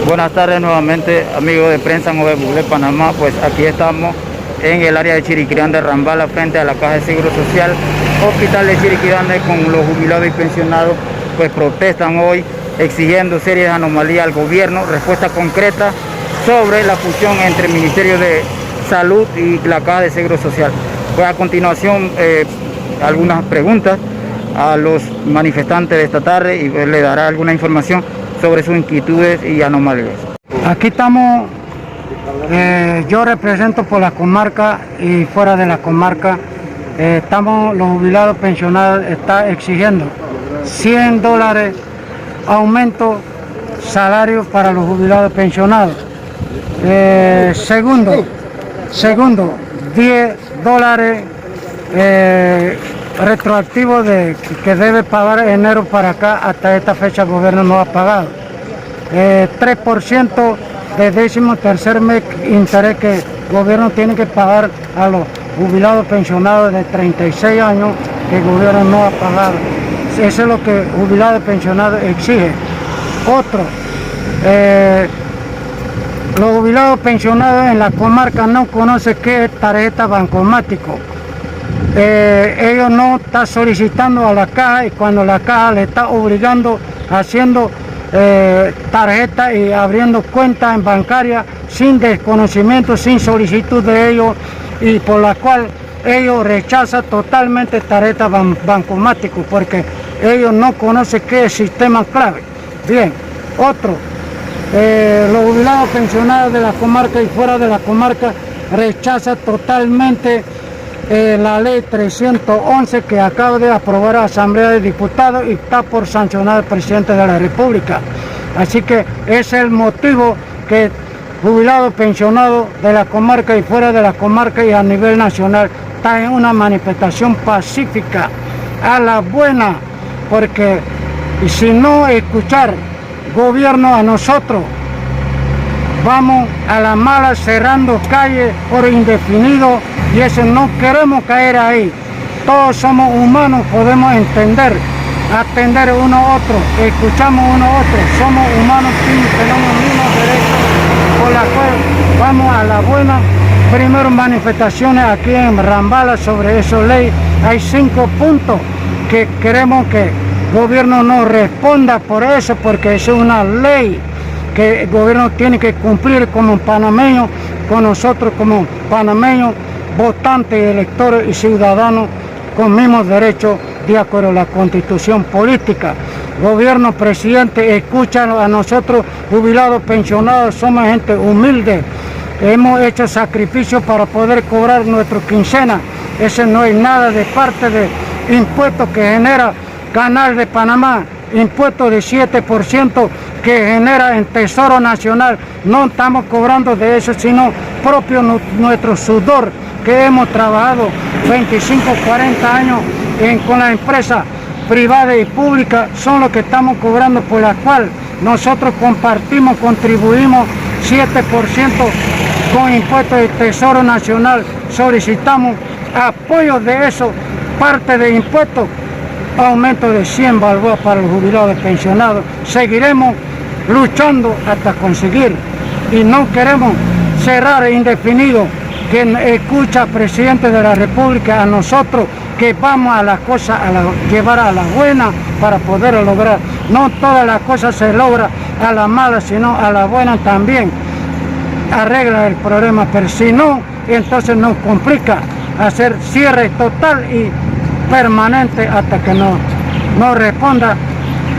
Buenas tardes nuevamente, amigos de Prensa Nueva Buglé, Panamá. Pues aquí estamos en el área de Chiriquirán de Rambala, frente a la Caja de Seguro Social, Hospital de Chiriquirán, con los jubilados y pensionados. Pues protestan hoy exigiendo serias anomalías al gobierno, respuesta concreta sobre la fusión entre el Ministerio de Salud y la Caja de Seguro Social. Pues a continuación algunas preguntas a los manifestantes de esta tarde y le dará alguna información sobre sus inquietudes y anomalías. Aquí estamos, yo represento por la comarca y fuera de la comarca, estamos, los jubilados pensionados está exigiendo $100 aumento salario para los jubilados pensionados. Segundo, $10 retroactivo que debe pagar enero para acá. Hasta esta fecha el gobierno no ha pagado. 3% de 13º mes interés que el gobierno tiene que pagar a los jubilados pensionados de 36 años que el gobierno no ha pagado. Eso es lo que el jubilado pensionado exige. Otro, los jubilados pensionados en la comarca no conocen qué es tarjeta bancomático. Ellos no están solicitando a la caja, y cuando la caja le está obligando, haciendo tarjeta y abriendo cuentas en bancaria sin desconocimiento, sin solicitud de ellos, y por la cual ellos rechazan totalmente tarjeta bancomático porque ellos no conocen qué es sistema clave. Bien, otro, los jubilados pensionados de la comarca y fuera de la comarca rechazan totalmente la ley 311 que acaba de aprobar la Asamblea de Diputados y está por sancionar el presidente de la República. Así que ese es el motivo que jubilados pensionados de la comarca y fuera de la comarca y a nivel nacional está en una manifestación pacífica a la buena, porque si no escuchar gobierno a nosotros, vamos a la mala cerrando calles por indefinido, y eso no queremos caer ahí. Todos somos humanos, podemos atender uno a otro, escuchamos uno a otro, somos humanos y tenemos los mismos derechos, por la cual vamos a la buena. Primero manifestaciones aquí en Rambala sobre esa ley. Hay 5 puntos que queremos que el gobierno nos responda por eso, porque eso es una ley que el gobierno tiene que cumplir como panameños, con nosotros como panameños, votantes, electores y ciudadanos con mismos derechos de acuerdo a la Constitución política. Gobierno, presidente, escúchanos a nosotros, jubilados, pensionados, somos gente humilde. Hemos hecho sacrificios para poder cobrar nuestra quincena. Ese no es nada de parte de impuestos que genera Canal de Panamá, impuestos de 7% que genera en Tesoro Nacional. No estamos cobrando de eso, sino propio nuestro sudor, que hemos trabajado 25, 40 años con la empresa privada y pública, son los que estamos cobrando, por la cual nosotros compartimos, contribuimos 7% con impuestos de Tesoro Nacional. Solicitamos apoyo de eso, parte de impuestos, aumento de 100 balboas para los jubilados pensionados. Seguiremos luchando hasta conseguir, y no queremos cerrar indefinido. Que escucha al presidente de la República, a nosotros, que vamos a las cosas llevar a la buena para poder lograr. No todas las cosas se logran a la mala, sino a la buena también arregla el problema, pero si no, entonces nos complica hacer cierre total y permanente hasta que nos responda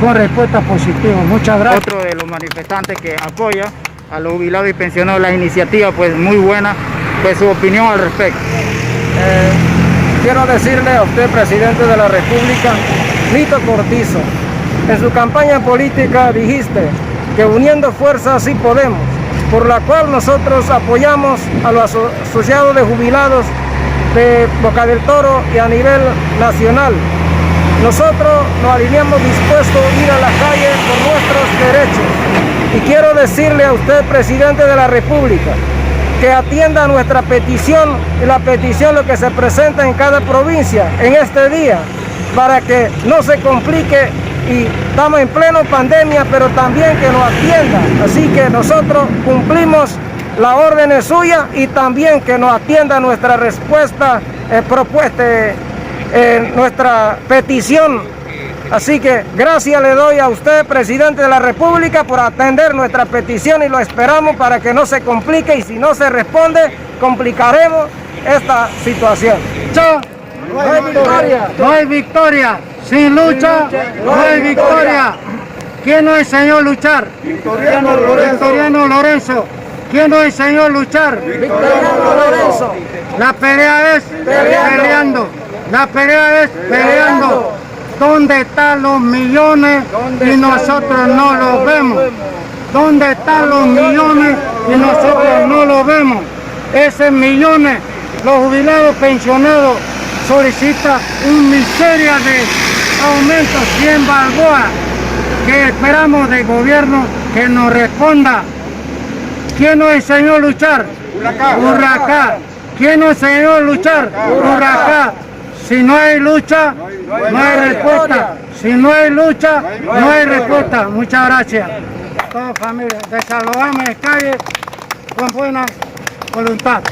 con respuesta positiva. Muchas gracias. Otro de los manifestantes que apoya a los jubilados y pensionados la iniciativa, pues muy buena, pues su opinión al respecto. Quiero decirle a usted, presidente de la República, Nito Cortizo, en su campaña política dijiste que uniendo fuerzas sí podemos, por la cual nosotros apoyamos a los asociados de jubilados de Boca del Toro y a nivel nacional. Nosotros nos alineamos dispuestos a ir a la calle por nuestros derechos. Y quiero decirle a usted, presidente de la República, que atienda nuestra petición, y la petición lo que se presenta en cada provincia en este día, para que no se complique y estamos en pleno pandemia, pero también que nos atienda. Así que nosotros cumplimos las órdenes suyas y también que nos atienda nuestra respuesta propuesta, nuestra petición. Así que gracias le doy a usted, presidente de la República, por atender nuestra petición y lo esperamos para que no se complique y si no se responde, complicaremos esta situación. No hay victoria. No hay victoria. Sin lucha, no hay victoria. ¿Quién nos enseñó a luchar? Victoriano Lorenzo. ¿Quién nos enseñó a luchar? Victoriano Lorenzo. La pelea es peleando. La pelea es peleando. ¿Dónde están los millones y nosotros no los vemos? ¿Dónde están los millones y nosotros no los vemos? Esos millones, los jubilados pensionados solicitan un miseria de aumento 100 balboas que esperamos del gobierno que nos responda. ¿Quién nos enseñó a luchar? Urracá. ¿Quién nos enseñó a luchar? Urracá. Si no hay lucha, no hay respuesta. Si no hay lucha, no hay respuesta. Muchas gracias. Toda familia, desalojamos en calle con buena voluntad.